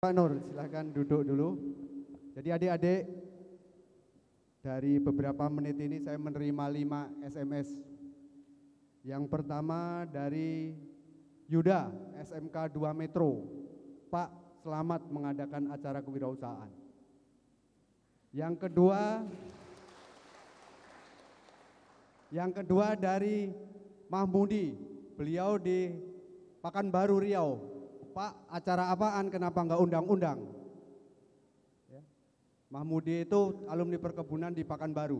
Pak Nur, silahkan duduk dulu. Jadi adik-adik, dari beberapa menit ini saya menerima 5 SMS. Yang pertama dari Yuda, SMK 2 Metro. Pak, selamat mengadakan acara kewirausahaan. Yang kedua dari Mahmudi, beliau di Pekanbaru Riau. Pak, acara apaan, kenapa nggak undang-undang? Ya. Mahmudi itu alumni perkebunan di Pekanbaru.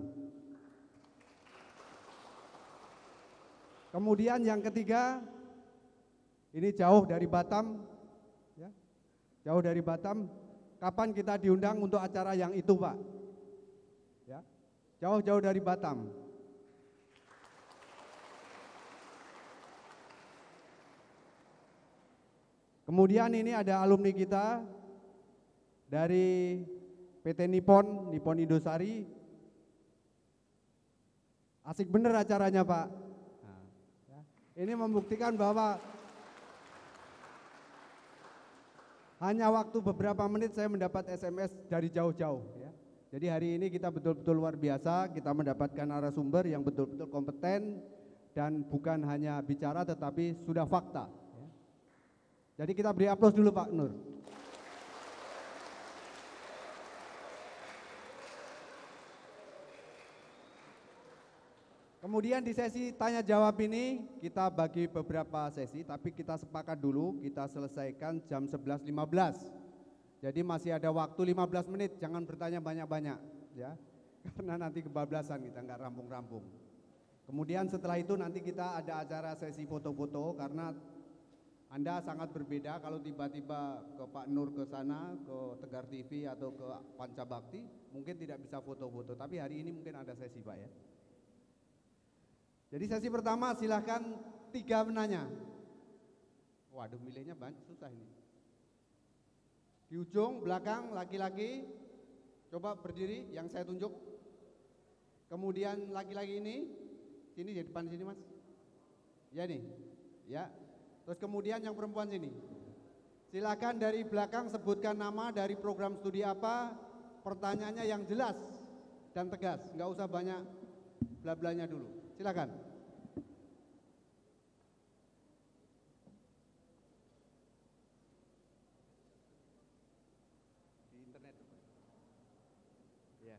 Kemudian yang ketiga, ini jauh dari Batam, ya. Jauh dari Batam. Kapan kita diundang untuk acara yang itu, Pak? Ya. Jauh-jauh dari Batam. Kemudian ini ada alumni kita dari PT Nippon Indosari. Asik bener acaranya, Pak. Nah, ya. Ini membuktikan bahwa hanya waktu beberapa menit saya mendapat SMS dari jauh-jauh. Ya. Jadi hari ini kita betul-betul luar biasa, kita mendapatkan narasumber yang betul-betul kompeten dan bukan hanya bicara tetapi sudah fakta. Ya. Jadi kita beri aplaus dulu Pak Nur. Kemudian di sesi tanya jawab ini kita bagi beberapa sesi, tapi kita sepakat dulu kita selesaikan jam 11.15. Jadi masih ada waktu 15 menit, jangan bertanya banyak-banyak ya. Karena nanti kebablasan kita nggak rampung-rampung. Kemudian setelah itu nanti kita ada acara sesi foto-foto karena Anda sangat berbeda kalau tiba-tiba ke Pak Nur ke sana, ke Tegar TV atau ke Pancabakti, mungkin tidak bisa foto-foto, tapi hari ini mungkin ada sesi Pak ya. Jadi sesi pertama silahkan 3 penanya. Waduh milihnya banyak, susah ini. Di ujung belakang laki-laki, coba berdiri yang saya tunjuk. Kemudian laki-laki ini, sini di depan sini mas. Ya nih, ya. Terus kemudian yang perempuan sini. Silakan dari belakang sebutkan nama dari program studi apa, pertanyaannya yang jelas dan tegas, nggak usah banyak bla-blanya dulu. Silakan. Di internet. Ya.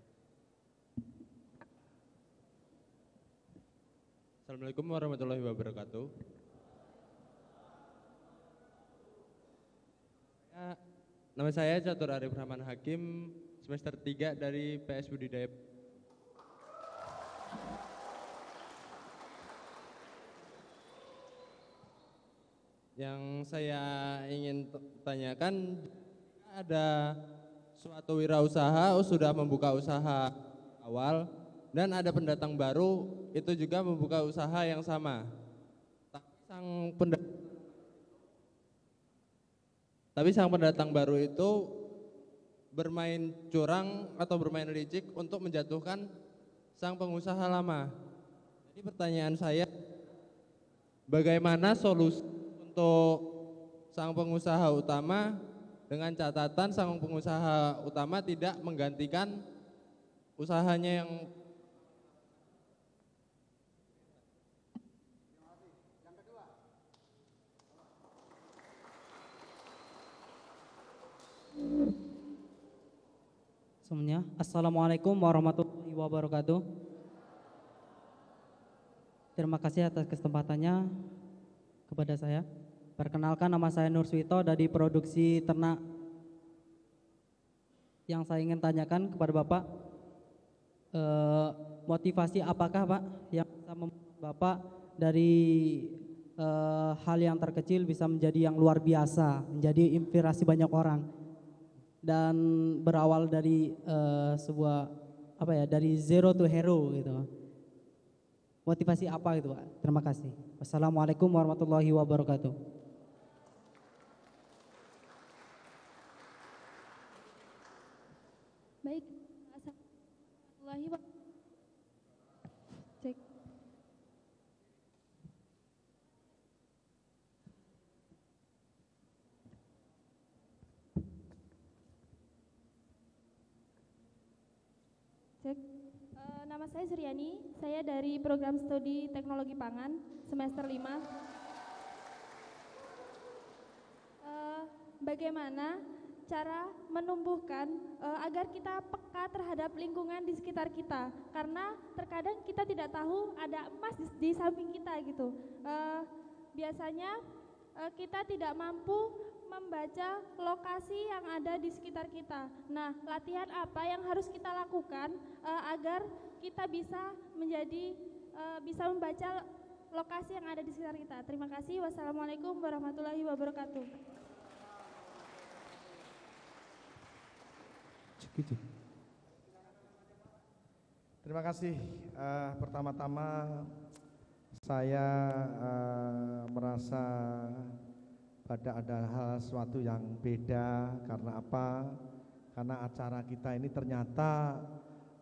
Assalamualaikum warahmatullahi wabarakatuh. Nama saya Catur Arif Rahman Hakim, semester 3 dari PS Budidaya. Yang saya ingin tanyakan, ada suatu wirausaha sudah membuka usaha awal dan ada pendatang baru itu juga membuka usaha yang sama. Tapi sang pendatang baru itu bermain curang atau bermain licik untuk menjatuhkan sang pengusaha lama. Jadi pertanyaan saya, bagaimana solusi untuk sang pengusaha utama dengan catatan sang pengusaha utama tidak menggantikan usahanya yang semuanya. Assalamualaikum warahmatullahi wabarakatuh. Terima kasih atas kesempatannya kepada saya. Perkenalkan, nama saya Nur Swito dari produksi ternak. Yang saya ingin tanyakan kepada Bapak, motivasi apakah Pak yang bisa membuat Bapak dari hal yang terkecil bisa menjadi yang luar biasa, menjadi inspirasi banyak orang, dan berawal dari sebuah dari zero to hero gitu. Motivasi apa gitu Pak? Terima kasih. Wassalamualaikum warahmatullahi wabarakatuh. Baik, assalamualaikum warahmatullahi wabarakatuh. Cek. Cek. Nama saya Suryani, saya dari program studi Teknologi Pangan semester 5. Bagaimana cara menumbuhkan agar kita peka terhadap lingkungan di sekitar kita, karena terkadang kita tidak tahu ada emas di samping kita gitu. Biasanya kita tidak mampu membaca lokasi yang ada di sekitar kita. Nah, latihan apa yang harus kita lakukan agar kita bisa bisa membaca lokasi yang ada di sekitar kita? Terima kasih. Wassalamualaikum warahmatullahi wabarakatuh. Terima kasih. Pertama-tama saya merasa ada hal sesuatu yang beda. Karena apa? Karena acara kita ini ternyata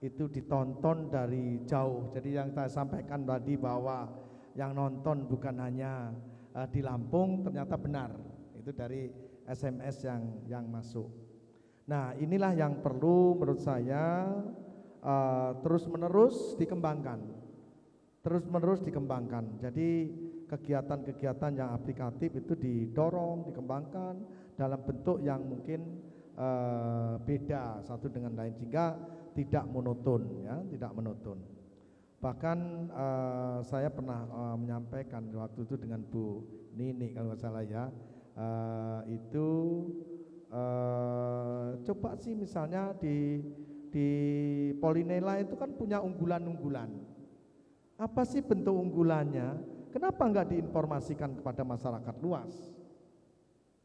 itu ditonton dari jauh. Jadi yang saya sampaikan tadi bahwa yang nonton bukan hanya di Lampung, ternyata benar. Itu dari SMS yang masuk. Nah, inilah yang perlu menurut saya terus-menerus dikembangkan. Terus-menerus dikembangkan. Jadi kegiatan-kegiatan yang aplikatif itu didorong, dikembangkan dalam bentuk yang mungkin beda satu dengan lain sehingga tidak monoton, ya, tidak monoton. Bahkan saya pernah menyampaikan waktu itu dengan Bu Nini kalau nggak salah ya, itu coba sih misalnya di Polinela itu kan punya unggulan-unggulan. Apa sih bentuk unggulannya? Kenapa enggak diinformasikan kepada masyarakat luas?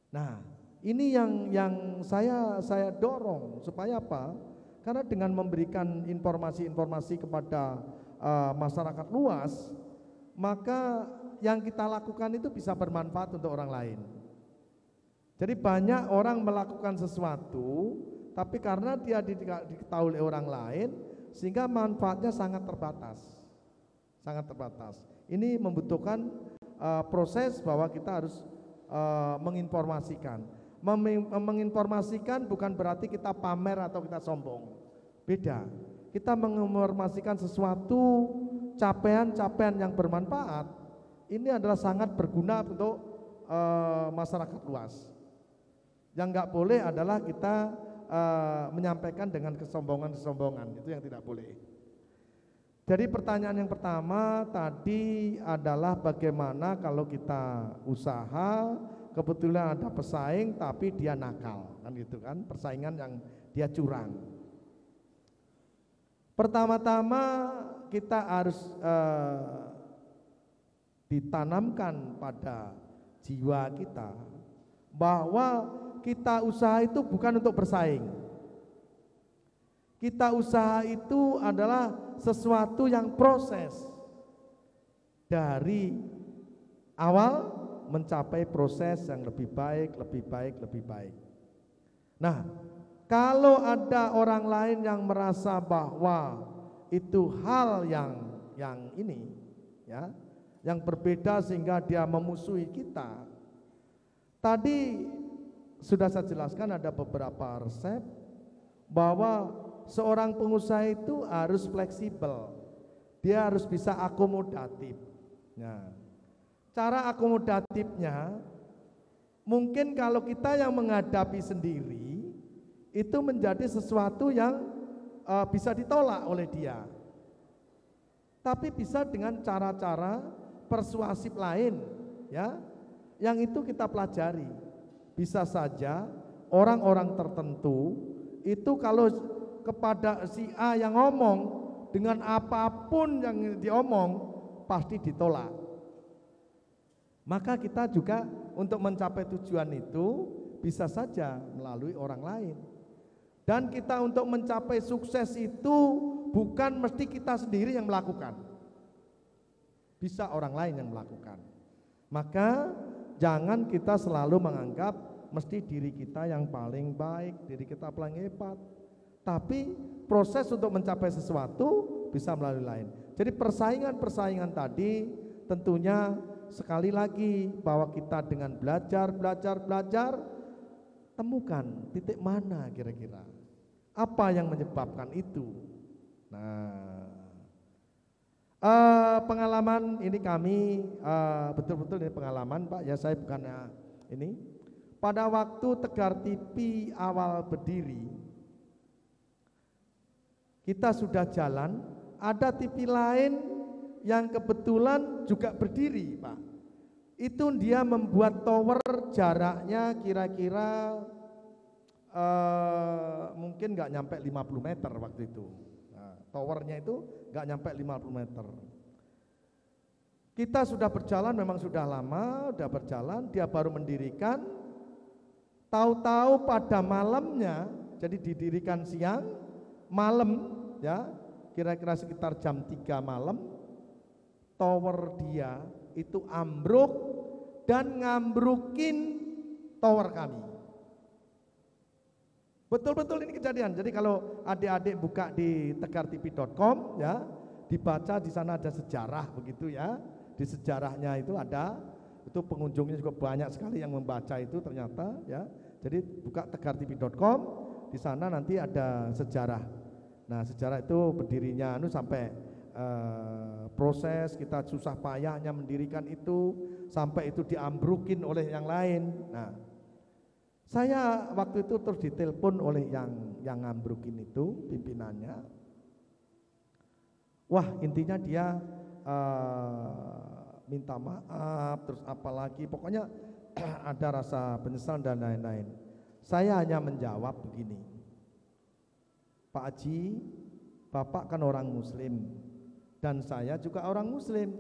Nah, ini yang saya dorong supaya apa? Karena dengan memberikan informasi-informasi kepada masyarakat luas, maka yang kita lakukan itu bisa bermanfaat untuk orang lain. Jadi banyak orang melakukan sesuatu, tapi karena dia diketahui oleh orang lain, sehingga manfaatnya sangat terbatas. Sangat terbatas. Ini membutuhkan proses bahwa kita harus menginformasikan. Menginformasikan bukan berarti kita pamer atau kita sombong. Beda. Kita menginformasikan sesuatu capaian-capaian yang bermanfaat. Ini adalah sangat berguna untuk masyarakat luas. Yang enggak boleh adalah kita menyampaikan dengan kesombongan-kesombongan, itu yang tidak boleh. Jadi pertanyaan yang pertama tadi adalah bagaimana kalau kita usaha, kebetulan ada pesaing tapi dia nakal, kan gitu kan, persaingan yang dia curang. Pertama-tama kita harus ditanamkan pada jiwa kita bahwa kita usaha itu bukan untuk bersaing. Kita usaha itu adalah sesuatu yang proses dari awal mencapai proses yang lebih baik, lebih baik, lebih baik. Nah, kalau ada orang lain yang merasa bahwa itu hal yang ini, ya, yang berbeda sehingga dia memusuhi kita. Tadi sudah saya jelaskan ada beberapa resep bahwa seorang pengusaha itu harus fleksibel, dia harus bisa akomodatif. Nah, cara akomodatifnya mungkin kalau kita yang menghadapi sendiri itu menjadi sesuatu yang bisa ditolak oleh dia, tapi bisa dengan cara-cara persuasif lain, ya, yang itu kita pelajari. Bisa saja orang-orang tertentu itu kalau kepada si A yang ngomong dengan apapun yang diomong pasti ditolak. Maka kita juga untuk mencapai tujuan itu bisa saja melalui orang lain. Dan kita untuk mencapai sukses itu bukan mesti kita sendiri yang melakukan. Bisa orang lain yang melakukan. Maka jangan kita selalu menganggap mesti diri kita yang paling baik, diri kita paling hebat. Tapi proses untuk mencapai sesuatu bisa melalui lain. Jadi persaingan-persaingan tadi tentunya sekali lagi bahwa kita dengan belajar, temukan titik mana kira-kira. Apa yang menyebabkan itu? Nah, pengalaman ini kami betul-betul ini pengalaman Pak, ya saya bukannya ini. Pada waktu Tegar TV awal berdiri, kita sudah jalan, ada TV lain yang kebetulan juga berdiri Pak. Itu dia membuat tower jaraknya kira-kira mungkin nggak nyampe 50 meter waktu itu. Nah, towernya itu nggak nyampe 50 meter. Kita sudah berjalan, memang sudah lama, sudah berjalan, dia baru mendirikan. Tahu-tahu pada malamnya, jadi didirikan siang, malam ya, kira-kira sekitar jam 3 malam, tower dia itu ambruk dan ngambrukin tower kami. Betul-betul ini kejadian. Jadi kalau adik-adik buka di tegartv.com ya, dibaca di sana ada sejarah begitu ya. Di sejarahnya itu ada, itu pengunjungnya juga banyak sekali yang membaca itu ternyata ya. Jadi buka tegartv.com, di sana nanti ada sejarah. Nah, sejarah itu berdirinya sampai proses kita susah payahnya mendirikan itu sampai itu diambrukin oleh yang lain. Nah, saya waktu itu terus ditelepon oleh yang ngambrukin itu pimpinannya. Wah, intinya dia minta maaf, terus apalagi pokoknya ada rasa penyesalan dan lain-lain. Saya hanya menjawab begini, Pak Haji, Bapak kan orang Muslim dan saya juga orang Muslim.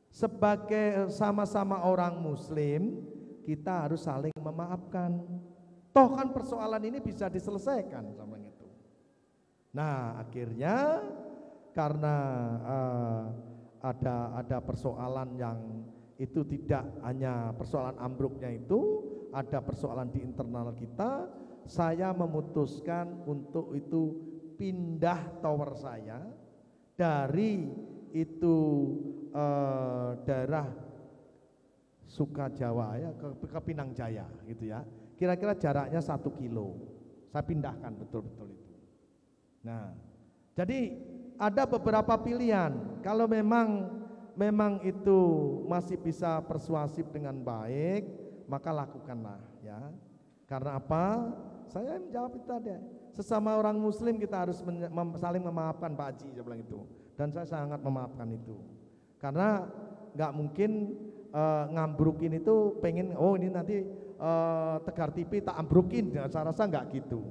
Sebagai sama-sama orang Muslim, kita harus saling memaafkan. Toh kan persoalan ini bisa diselesaikan sama itu. Nah, akhirnya karena ada persoalan yang itu tidak hanya persoalan ambruknya itu, ada persoalan di internal kita, saya memutuskan untuk itu pindah tower saya dari itu daerah Sukajawa ya ke Pinang Jaya gitu ya. Kira-kira jaraknya 1 kilo. Saya pindahkan betul-betul itu. Nah, jadi ada beberapa pilihan. Kalau memang itu masih bisa persuasif dengan baik, maka lakukanlah ya. Karena apa? Saya menjawab itu tadi. Sesama orang Muslim kita harus saling memaafkan Pak Haji, saya bilang itu. Dan saya sangat memaafkan itu. Karena nggak mungkin ngambrukin itu pengen ini nanti Tegar TV tak ambrukin. Saya rasa nggak gitu.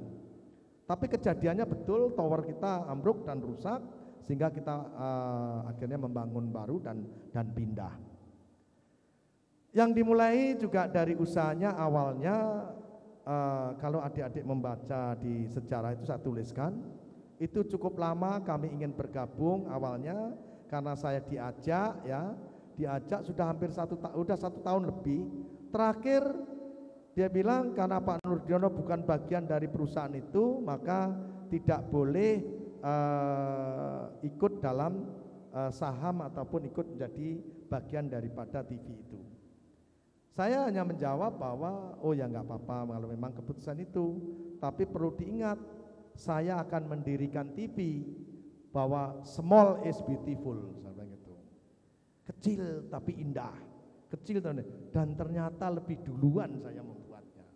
Tapi kejadiannya betul, tower kita ambruk dan rusak, sehingga kita akhirnya membangun baru dan pindah. Yang dimulai juga dari usahanya awalnya, kalau adik-adik membaca di sejarah itu saya tuliskan, itu cukup lama kami ingin bergabung awalnya karena saya diajak sudah hampir 1 tahun lebih. Terakhir dia bilang karena Pak Nurdiono bukan bagian dari perusahaan itu, maka tidak boleh ikut dalam saham ataupun ikut menjadi bagian daripada TV itu. Saya hanya menjawab bahwa ya nggak apa-apa kalau memang keputusan itu, tapi perlu diingat saya akan mendirikan TV bahwa small is beautiful, gitu. Kecil tapi indah, kecil dan ternyata lebih duluan saya membuatnya.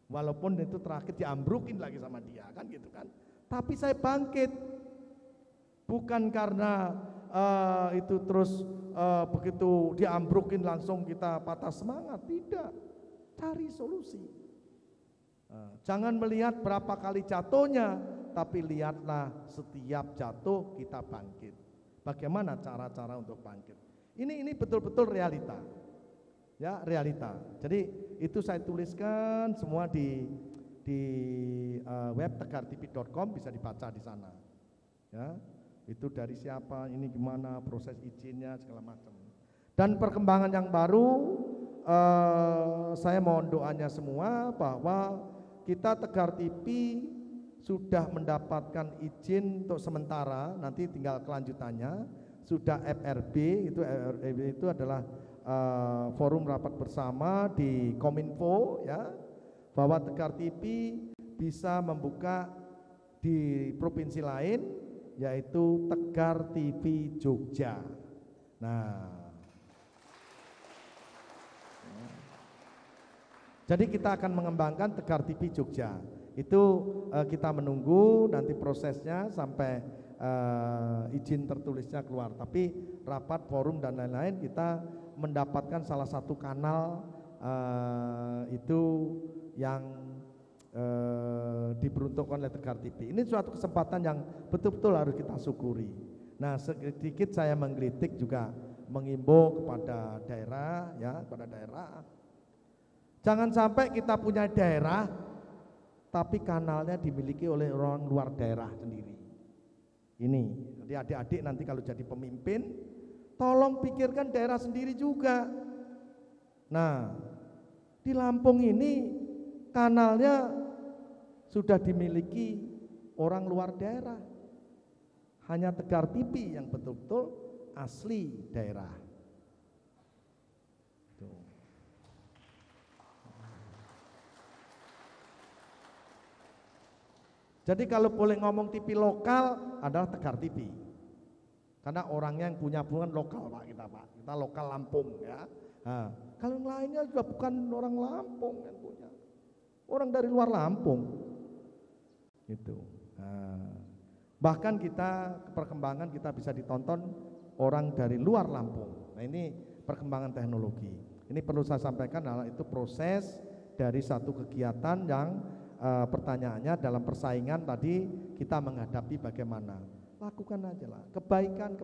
Walaupun itu terakhir diambrukin lagi sama dia kan gitu kan. Tapi saya bangkit, bukan karena itu terus begitu diambrukin langsung kita patah semangat, tidak. Cari solusi. Jangan melihat berapa kali jatuhnya, tapi lihatlah setiap jatuh kita bangkit. Bagaimana cara-cara untuk bangkit? Ini betul-betul realita. Ya, realita. Jadi itu saya tuliskan semua di web tegartv.com, bisa dibaca di sana. Ya, itu dari siapa, ini gimana, proses izinnya segala macam. Dan perkembangan yang baru, saya mohon doanya semua bahwa kita Tegar TV sudah mendapatkan izin untuk sementara, nanti tinggal kelanjutannya sudah FRB, itu adalah forum rapat bersama di Kominfo ya, bahwa Tegar TV bisa membuka di provinsi lain yaitu Tegar TV Jogja. Nah, jadi kita akan mengembangkan Tegar TV Jogja. Itu kita menunggu nanti prosesnya sampai izin tertulisnya keluar. Tapi rapat, forum dan lain-lain kita mendapatkan salah satu kanal itu yang diperuntukkan oleh Tegar TV. Ini suatu kesempatan yang betul-betul harus kita syukuri. Nah, sedikit saya menggelitik juga mengimbau kepada daerah, ya, kepada daerah. Jangan sampai kita punya daerah tapi kanalnya dimiliki oleh orang luar daerah sendiri. Ini, jadi adik-adik nanti kalau jadi pemimpin, tolong pikirkan daerah sendiri juga. Nah, di Lampung ini kanalnya sudah dimiliki orang luar daerah. Hanya Tegar TV yang betul-betul asli daerah. Tuh. Jadi kalau boleh ngomong TV lokal adalah Tegar TV. Karena orangnya yang punya hubungan lokal Pak kita Pak. Kita lokal Lampung ya. Nah, kalau yang lainnya juga bukan orang Lampung yang punya. Orang dari luar Lampung. Gitu. Nah, bahkan kita perkembangan kita bisa ditonton orang dari luar Lampung. Nah, ini perkembangan teknologi. Ini perlu saya sampaikan adalah itu proses dari satu kegiatan yang pertanyaannya dalam persaingan tadi kita menghadapi bagaimana. Lakukan aja lah, kebaikan.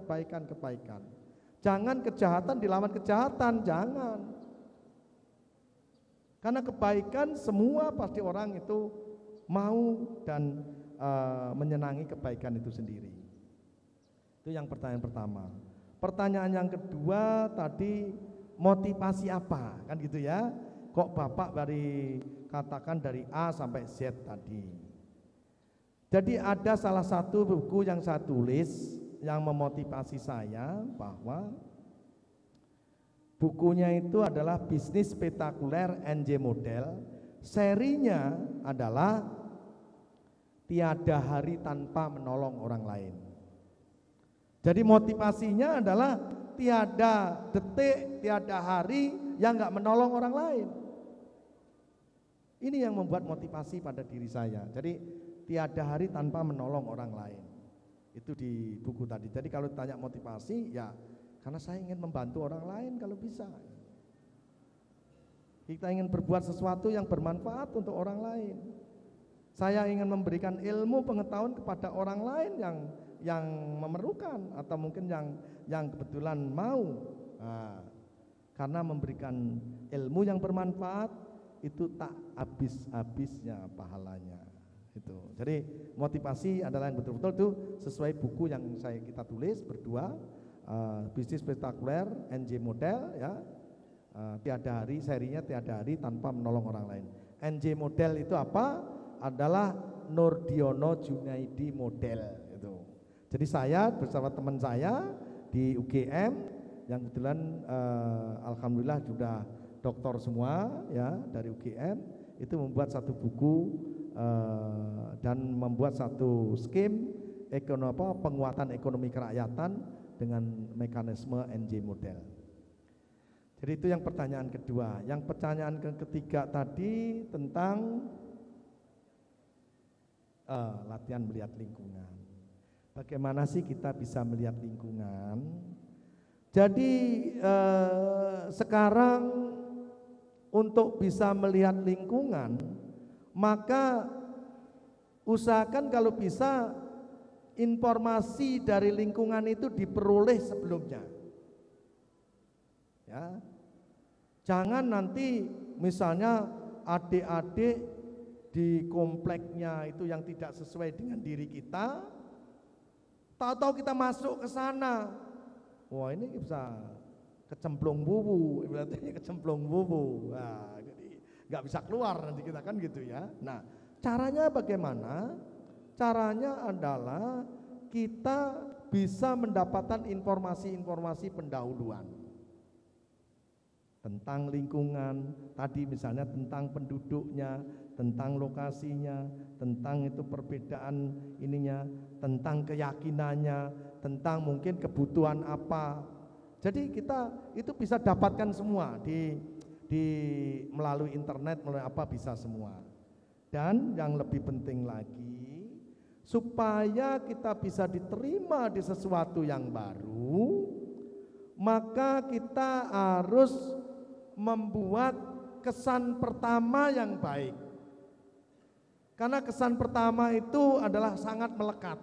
Jangan kejahatan dilawan kejahatan, jangan. Karena kebaikan semua pasti orang itu mau dan menyenangi kebaikan itu sendiri. Itu yang pertanyaan pertama. Pertanyaan yang kedua tadi motivasi apa? Kan gitu ya. Kok Bapak katakan dari A sampai Z tadi. Jadi ada salah satu buku yang saya tulis yang memotivasi saya bahwa bukunya itu adalah Bisnis Spektakuler NJ Model. Serinya adalah Tiada Hari Tanpa Menolong Orang Lain. Jadi motivasinya adalah tiada detik, tiada hari yang enggak menolong orang lain. Ini yang membuat motivasi pada diri saya. Jadi tiada hari tanpa menolong orang lain. Itu di buku tadi. Jadi kalau tanya motivasi ya karena saya ingin membantu orang lain kalau bisa. Kita ingin berbuat sesuatu yang bermanfaat untuk orang lain. Saya ingin memberikan ilmu pengetahuan kepada orang lain yang memerlukan atau mungkin yang kebetulan mau. Nah, karena memberikan ilmu yang bermanfaat itu tak habis-habisnya pahalanya. Itu. Jadi motivasi adalah yang betul-betul itu sesuai buku yang kita tulis berdua, Bisnis Spektakuler NJ Model ya. Tiada hari, serinya Tiada Hari Tanpa Menolong Orang Lain. NJ Model itu apa? Adalah Nurdiono Junaidi Model itu. Jadi saya bersama teman saya di UGM yang kebetulan alhamdulillah sudah doktor semua ya dari UGM itu membuat satu buku dan membuat satu skim penguatan ekonomi kerakyatan dengan mekanisme NJ Model. Jadi itu yang pertanyaan kedua. Yang pertanyaan ketiga tadi tentang latihan melihat lingkungan. Bagaimana sih kita bisa melihat lingkungan? Jadi sekarang untuk bisa melihat lingkungan, maka usahakan kalau bisa informasi dari lingkungan itu diperoleh sebelumnya. Ya. Jangan nanti misalnya adik-adik di kompleknya itu yang tidak sesuai dengan diri kita, tahu-tahu kita masuk ke sana, wah ini bisa kecemplung bubu, berarti kecemplung bubu, nah, jadi nggak bisa keluar nanti kita kan gitu ya. Nah, caranya bagaimana? Caranya adalah kita bisa mendapatkan informasi-informasi pendahuluan tentang lingkungan, tadi misalnya tentang penduduknya, tentang lokasinya, tentang itu perbedaan ininya, tentang keyakinannya, tentang mungkin kebutuhan apa. Jadi kita itu bisa dapatkan semua di melalui internet, melalui apa bisa semua. Dan yang lebih penting lagi, supaya kita bisa diterima di sesuatu yang baru, maka kita harus membuat kesan pertama yang baik. Karena kesan pertama itu adalah sangat melekat.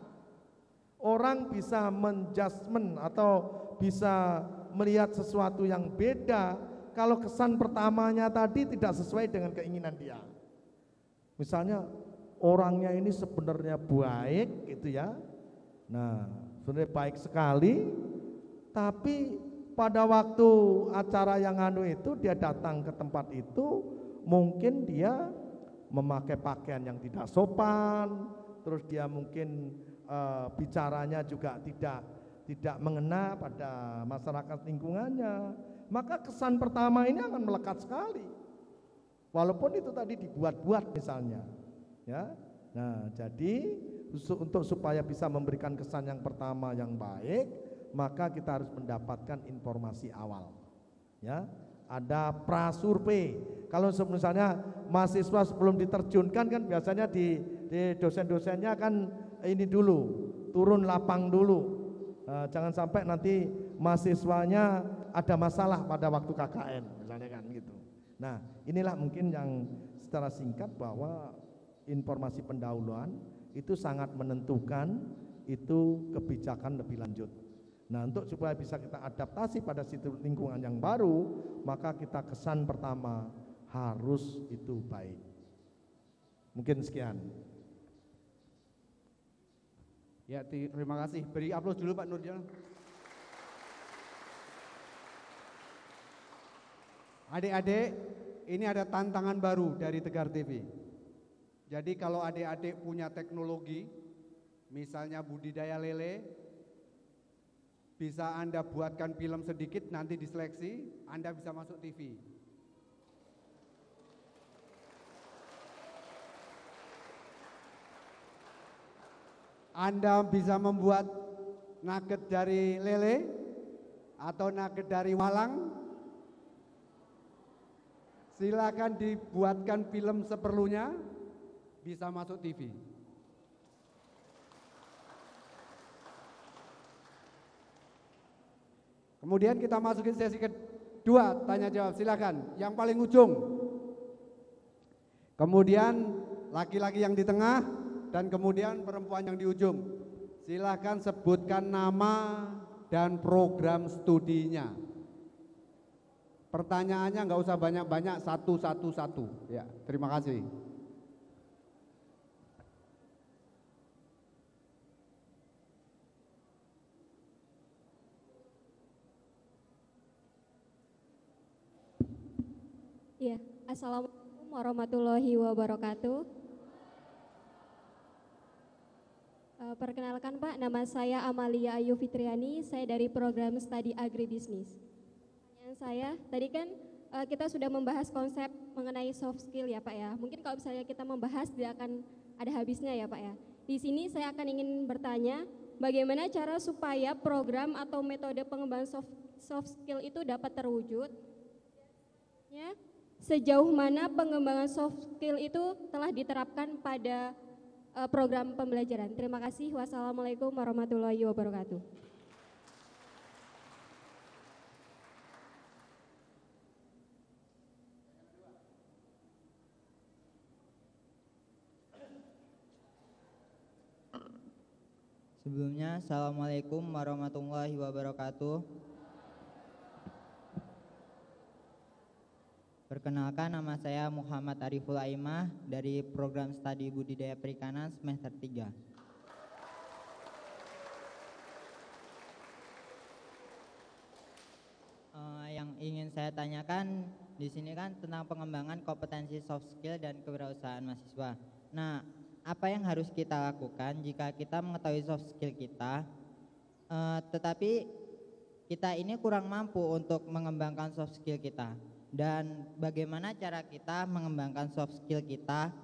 Orang bisa menjudgment atau bisa melihat sesuatu yang beda kalau kesan pertamanya tadi tidak sesuai dengan keinginan dia. Misalnya orangnya ini sebenarnya baik gitu ya. Nah, sebenarnya baik sekali, tapi pada waktu acara yang itu dia datang ke tempat itu, mungkin dia memakai pakaian yang tidak sopan, terus dia mungkin bicaranya juga tidak mengena pada masyarakat lingkungannya. Maka kesan pertama ini akan melekat sekali. Walaupun itu tadi dibuat-buat misalnya, ya. Nah, jadi untuk supaya bisa memberikan kesan yang pertama yang baik, maka kita harus mendapatkan informasi awal. Ya, ada prasurvei. Kalau misalnya mahasiswa sebelum diterjunkan kan biasanya di dosen-dosennya kan ini dulu, turun lapang dulu. Jangan sampai nanti mahasiswanya ada masalah pada waktu KKN misalnya kan gitu. Nah, inilah mungkin yang secara singkat bahwa informasi pendahuluan itu sangat menentukan itu kebijakan lebih lanjut. Nah, untuk supaya bisa kita adaptasi pada situ lingkungan yang baru, maka kita kesan pertama harus itu baik. Mungkin sekian. Ya, terima kasih. Beri aplaus dulu Pak Nurjan. Adik-adik, ini ada tantangan baru dari Tegar TV. Jadi kalau adik-adik punya teknologi, misalnya budidaya lele, bisa Anda buatkan film sedikit, nanti diseleksi, Anda bisa masuk TV. Anda bisa membuat nugget dari lele atau nugget dari walang. Silakan dibuatkan film seperlunya, bisa masuk TV. Kemudian kita masukin sesi kedua, tanya jawab, silakan. Yang paling ujung. Kemudian laki-laki yang di tengah dan kemudian perempuan yang di ujung. Silakan sebutkan nama dan program studinya. Pertanyaannya nggak usah banyak-banyak, satu. Ya, terima kasih. Ya, Assalamualaikum warahmatullahi wabarakatuh. Perkenalkan Pak, nama saya Amalia Ayu Fitriani, saya dari program studi agribisnis. Pertanyaan saya, tadi kan kita sudah membahas konsep mengenai soft skill ya Pak ya. Mungkin kalau misalnya kita membahas tidak akan ada habisnya ya Pak ya. Di sini saya akan ingin bertanya, bagaimana cara supaya program atau metode pengembangan soft skill itu dapat terwujud? Ya, sejauh mana pengembangan soft skill itu telah diterapkan pada program pembelajaran. Terima kasih. Wassalamualaikum warahmatullahi wabarakatuh. Sebelumnya, Assalamualaikum warahmatullahi wabarakatuh. Perkenalkan, nama saya Muhammad Ariful Aimah dari program studi budidaya perikanan semester 3. Yang ingin saya tanyakan di sini kan tentang pengembangan kompetensi soft skill dan kewirausahaan mahasiswa. Nah, apa yang harus kita lakukan jika kita mengetahui soft skill kita, tetapi kita ini kurang mampu untuk mengembangkan soft skill kita? Dan bagaimana cara kita mengembangkan soft skill kita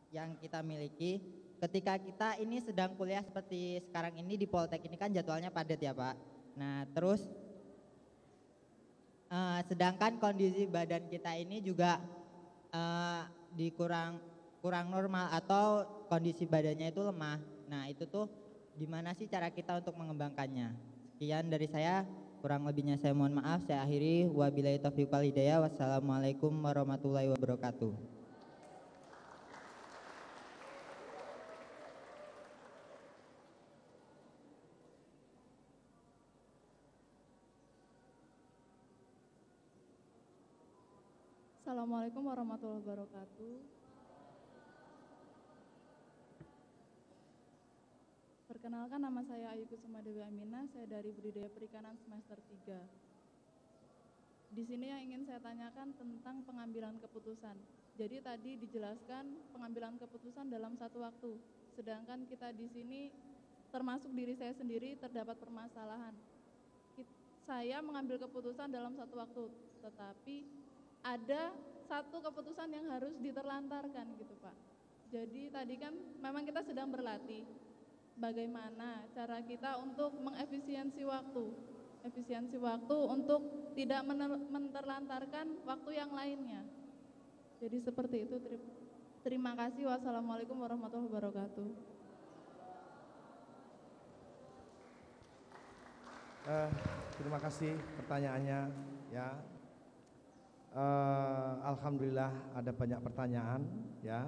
yang kita miliki ketika kita ini sedang kuliah seperti sekarang ini di Poltek ini kan jadwalnya padat ya Pak. Nah terus sedangkan kondisi badan kita ini juga kurang normal atau kondisi badannya itu lemah. Nah itu tuh gimana sih cara kita untuk mengembangkannya? Sekian dari saya, kurang lebihnya saya mohon maaf. Saya akhiri, wabillahi taufiq wal hidayah. Wassalamualaikum warahmatullahi wabarakatuh. Assalamualaikum warahmatullahi wabarakatuh. Perkenalkan, nama saya Ayu Kusuma Dewi Aminah, saya dari Budidaya Perikanan semester 3. Di sini yang ingin saya tanyakan tentang pengambilan keputusan. Jadi tadi dijelaskan pengambilan keputusan dalam satu waktu, sedangkan kita di sini termasuk diri saya sendiri terdapat permasalahan. Saya mengambil keputusan dalam satu waktu, tetapi ada satu keputusan yang harus diterlantarkan gitu Pak. Jadi tadi kan memang kita sedang berlatih. Bagaimana cara kita untuk mengefisiensi waktu? Efisiensi waktu untuk tidak menterlantarkan waktu yang lainnya. Jadi seperti itu. Terima kasih. Wassalamualaikum warahmatullahi wabarakatuh. Terima kasih pertanyaannya ya. Alhamdulillah ada banyak pertanyaan ya.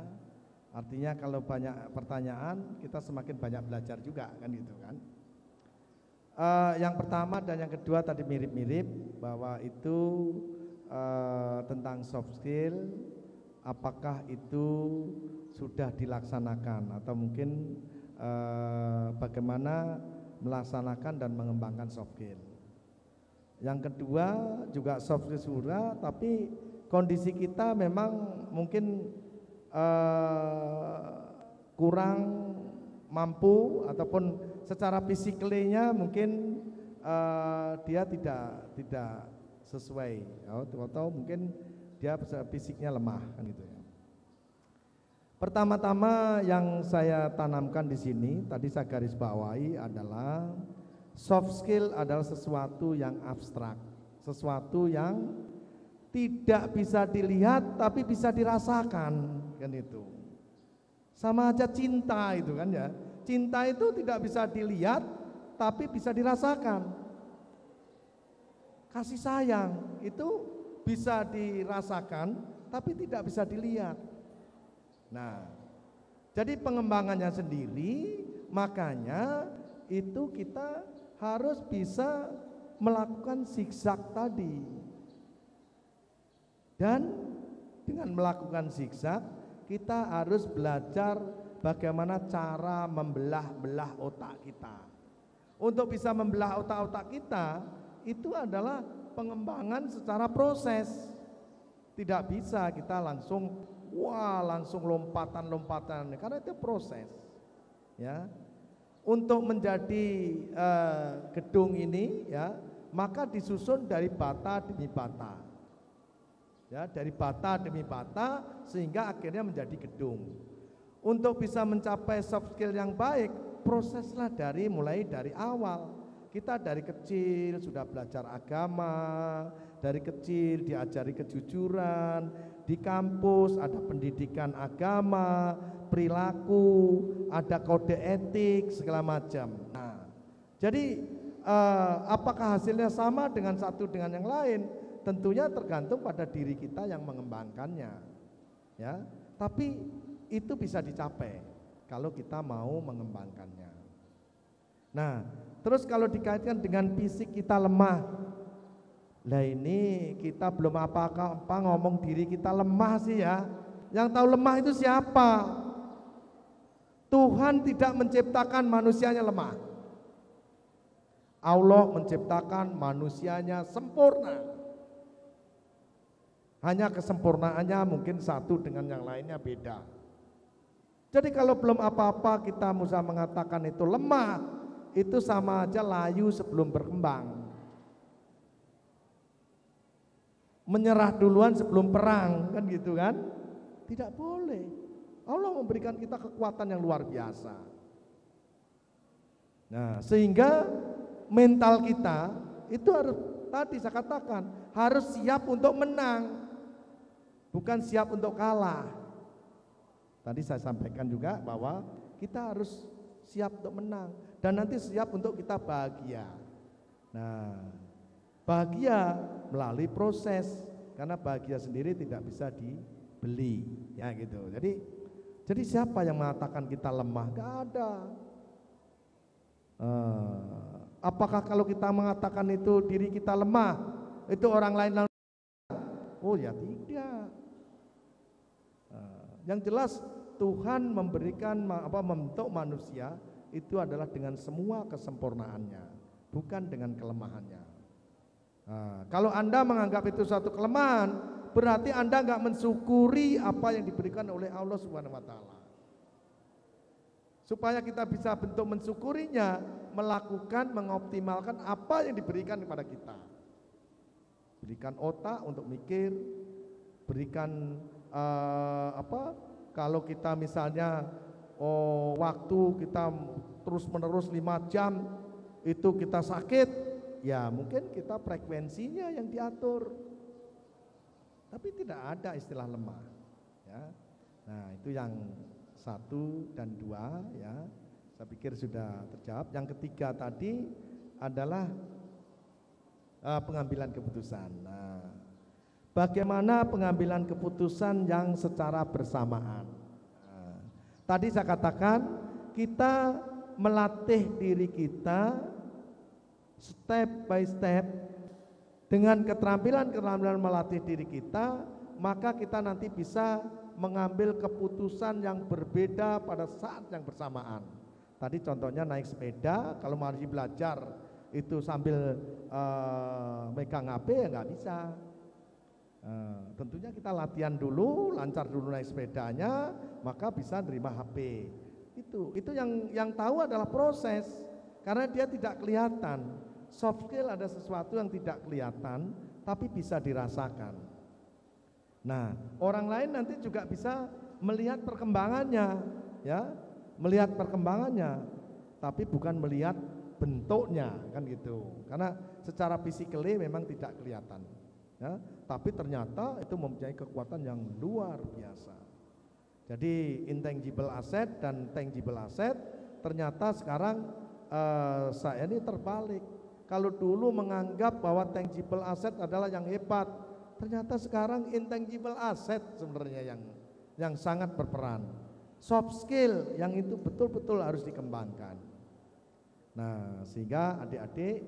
Artinya kalau banyak pertanyaan kita semakin banyak belajar juga kan gitu kan. Yang pertama dan yang kedua tadi mirip-mirip bahwa itu tentang soft skill, apakah itu sudah dilaksanakan atau mungkin bagaimana melaksanakan dan mengembangkan soft skill. Yang kedua juga soft skill sudah, tapi kondisi kita memang mungkin kurang mampu ataupun secara fisiknya mungkin dia tidak sesuai atau mungkin dia fisiknya lemah kan gitu ya. Pertama-tama yang saya tanamkan di sini tadi saya garis bawahi adalah soft skill adalah sesuatu yang abstrak, sesuatu yang tidak bisa dilihat tapi bisa dirasakan kan itu. Sama aja cinta itu kan ya. Cinta itu tidak bisa dilihat tapi bisa dirasakan. Kasih sayang itu bisa dirasakan tapi tidak bisa dilihat. Nah, jadi pengembangannya sendiri makanya itu kita harus bisa melakukan zigzag tadi. Dan dengan melakukan zigzag kita harus belajar bagaimana cara membelah-belah otak kita. Untuk bisa membelah otak-otak kita itu adalah pengembangan secara proses. Tidak bisa kita langsung langsung lompatan-lompatan karena itu proses. Ya. Untuk menjadi gedung ini ya, maka disusun dari bata demi bata. Ya, dari bata demi bata sehingga akhirnya menjadi gedung. Untuk bisa mencapai soft skill yang baik, proseslah mulai dari awal. Kita dari kecil sudah belajar agama, dari kecil diajari kejujuran, di kampus ada pendidikan agama, perilaku, ada kode etik segala macam. Nah, jadi apakah hasilnya sama dengan satu dengan yang lain? Tentunya tergantung pada diri kita yang mengembangkannya, ya. Tapi itu bisa dicapai kalau kita mau mengembangkannya. Nah, terus kalau dikaitkan dengan fisik kita lemah, lah ini kita belum apa-apa ngomong diri kita lemah sih ya. Yang tahu lemah itu siapa? Tuhan tidak menciptakan manusianya lemah. Allah menciptakan manusianya sempurna. Hanya kesempurnaannya mungkin satu dengan yang lainnya beda. Jadi kalau belum apa-apa kita bisa mengatakan itu lemah, itu sama aja layu sebelum berkembang. menyerah duluan sebelum perang, kan gitu kan? Tidak boleh. Allah memberikan kita kekuatan yang luar biasa. Nah, sehingga mental kita itu harus, tadi saya katakan, harus siap untuk menang, bukan siap untuk kalah. Tadi saya sampaikan juga bahwa kita harus siap untuk menang dan nanti siap untuk kita bahagia. Nah, bahagia melalui proses, karena bahagia sendiri tidak bisa dibeli, ya gitu. Jadi siapa yang mengatakan kita lemah? Gak ada. Apakah kalau kita mengatakan itu diri kita lemah, itu orang lain lalu? Oh ya tidak. Yang jelas Tuhan memberikan membentuk manusia itu adalah dengan semua kesempurnaannya, bukan dengan kelemahannya. Kalau Anda menganggap itu suatu kelemahan, berarti Anda enggak mensyukuri apa yang diberikan oleh Allah Subhanahu wa taala. Supaya kita bisa bentuk mensyukurinya, melakukan, mengoptimalkan apa yang diberikan kepada kita. Berikan otak untuk mikir, berikan kalau kita misalnya waktu kita terus menerus 5 jam itu kita sakit, ya mungkin kita frekuensinya yang diatur. Tapi tidak ada istilah lemah, ya. Nah, itu yang 1 dan 2, ya. Saya pikir sudah terjawab. Yang ketiga tadi adalah pengambilan keputusan. Nah, bagaimana pengambilan keputusan yang secara bersamaan? Nah, tadi saya katakan kita melatih diri kita step by step dengan keterampilan melatih diri kita, maka kita nanti bisa mengambil keputusan yang berbeda pada saat yang bersamaan. Tadi contohnya naik sepeda, kalau masih belajar itu sambil megang HP ya nggak bisa. Tentunya kita latihan dulu, lancar dulu naik sepedanya, maka bisa nerima HP. Itu yang tahu adalah proses, karena dia tidak kelihatan. Soft skill ada sesuatu yang tidak kelihatan, tapi bisa dirasakan. Nah, orang lain nanti juga bisa melihat perkembangannya, ya, melihat perkembangannya, tapi bukan melihat bentuknya, kan gitu. Karena secara fisikally memang tidak kelihatan, ya, tapi ternyata itu mempunyai kekuatan yang luar biasa. Jadi intangible asset dan tangible asset ternyata sekarang saya ini terbalik. Kalau dulu menganggap bahwa tangible asset adalah yang hebat, ternyata sekarang intangible asset sebenarnya yang sangat berperan. Soft skill yang itu betul-betul harus dikembangkan. Nah, sehingga adik-adik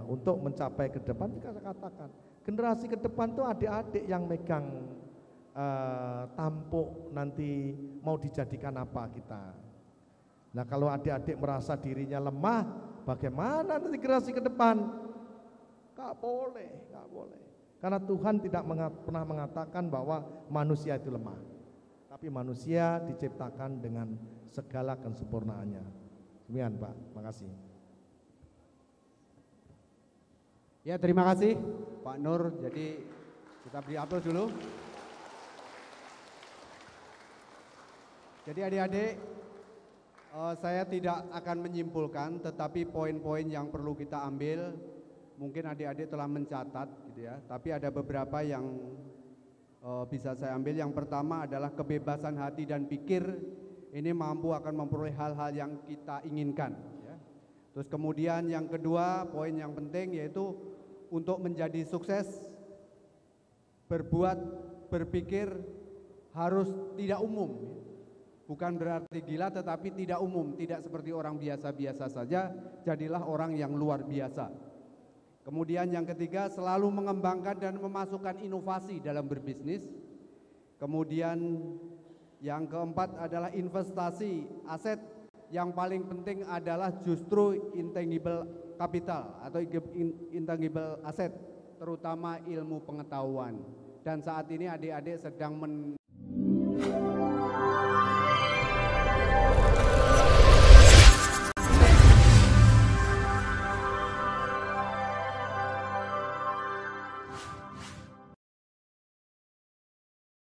untuk mencapai ke depan, kita katakan generasi ke depan tuh adik-adik yang megang tampuk nanti mau dijadikan apa kita. Nah, kalau adik-adik merasa dirinya lemah, bagaimana nanti generasi ke depan? Gak boleh. Karena Tuhan tidak pernah mengatakan bahwa manusia itu lemah, tapi manusia diciptakan dengan segala kesempurnaannya. Demikian Pak, makasih. Ya, terima kasih Pak Nur. Jadi kita beri aplaus dulu. Jadi adik-adik, saya tidak akan menyimpulkan, tetapi poin-poin yang perlu kita ambil, mungkin adik-adik telah mencatat gitu ya, tapi ada beberapa yang bisa saya ambil. Yang pertama adalah kebebasan hati dan pikir, ini mampu akan memperoleh hal-hal yang kita inginkan ya. Terus kemudian yang kedua, poin yang penting yaitu untuk menjadi sukses, berpikir harus tidak umum. Bukan berarti gila, tetapi tidak umum, tidak seperti orang biasa-biasa saja, jadilah orang yang luar biasa. Kemudian yang ketiga, selalu mengembangkan dan memasukkan inovasi dalam berbisnis. Kemudian yang keempat adalah investasi aset, yang paling penting adalah justru intangible capital atau intangible asset, terutama ilmu pengetahuan. Dan saat ini adik-adik sedang